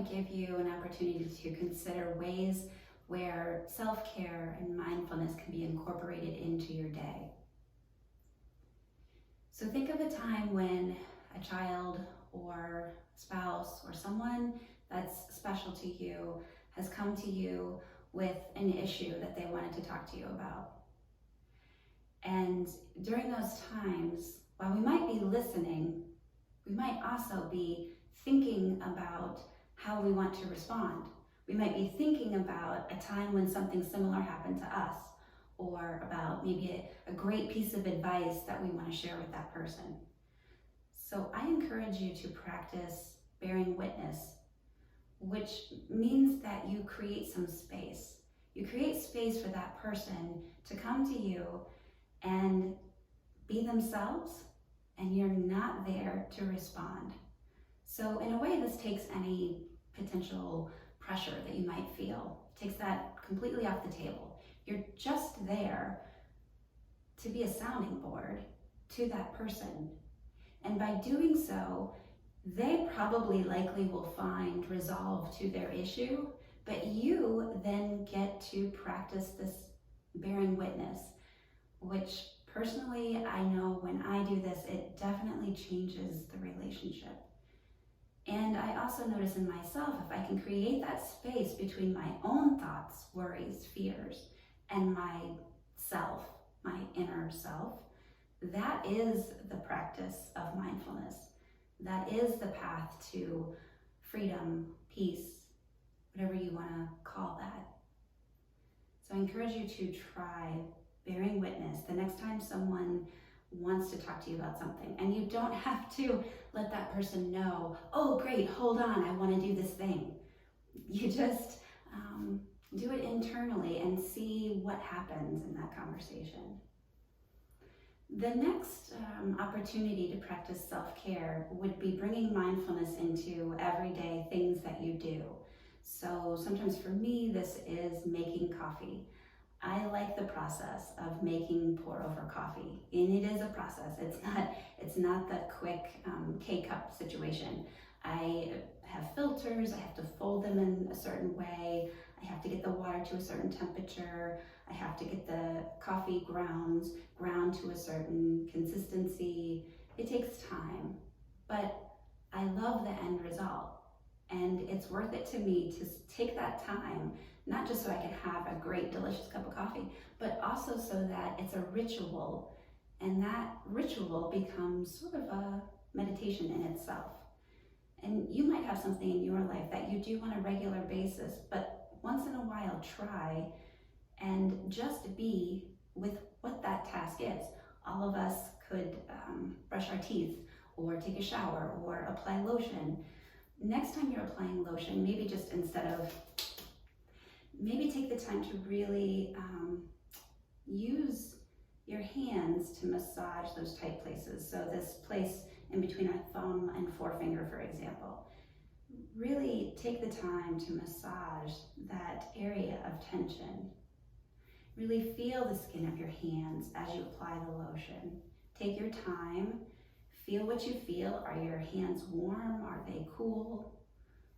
want to give you an opportunity to consider ways where self-care and mindfulness can be incorporated into your day. So think of a time when a child or spouse or someone that's special to you has come to you with an issue that they wanted to talk to you about. And during those times, while we might be listening, we might also be thinking about how we want to respond. We might be thinking about a time when something similar happened to us, or about maybe a great piece of advice that we want to share with that person. So I encourage you to practice bearing witness, which means that you create some space. You create space for that person to come to you and be themselves, and you're not there to respond. So in a way, this takes any potential pressure that you might feel. It takes that completely off the table. You're just there to be a sounding board to that person. And by doing so, they probably likely will find resolve to their issue, but you then get to practice this bearing witness, which personally, I know when I do this, it definitely changes the relationship. And I also notice in myself, if I can create that space between my own thoughts, worries, fears, and myself, my inner self, that is the practice of mindfulness. That is the path to freedom, peace, whatever you want to call that. So I encourage you to try bearing witness the next time someone wants to talk to you about something. And you don't have to let that person know, oh great, hold on, I want to do this thing. You just do it internally and see what happens in that conversation. The next opportunity to practice self-care would be bringing mindfulness into everyday things that you do. So sometimes for me, this is making coffee. I like the process of making pour-over coffee, and it is a process. It's not the quick K-cup situation. I have filters, I have to fold them in a certain way, I have to get the water to a certain temperature, I have to get the coffee ground to a certain consistency. It takes time, but I love the end result. And it's worth it to me to take that time, not just so I can have a great, delicious cup of coffee, but also so that it's a ritual, and that ritual becomes sort of a meditation in itself. And you might have something in your life that you do on a regular basis, but once in a while try and just be with what that task is. All of us could brush our teeth, or take a shower, or apply lotion. Next time you're applying lotion, maybe just maybe take the time to really use your hands to massage those tight places. So this place in between our thumb and forefinger, for example. Really take the time to massage that area of tension. Really feel the skin of your hands as you apply the lotion. Take your time, feel what you feel. Are your hands warm? Are they cool?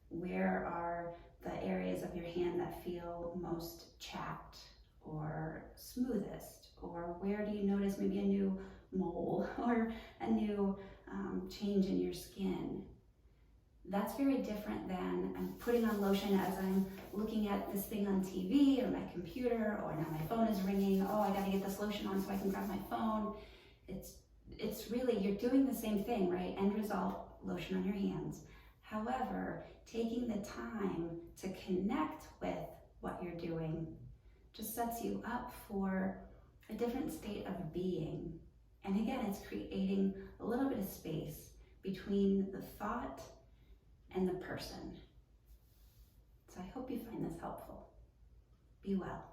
Where are the areas of your hand that feel most chapped or smoothest? Or where do you notice maybe a new mole or a new change in your skin? That's very different than I'm putting on lotion as I'm looking at this thing on TV or my computer, or now my phone is ringing. Oh, I gotta get this lotion on so I can grab my phone. It's really, you're doing the same thing, right? End result, lotion on your hands. However, taking the time to connect with what you're doing just sets you up for a different state of being. And again, it's creating a little bit of space between the thought and the person. So I hope you find this helpful. Be well.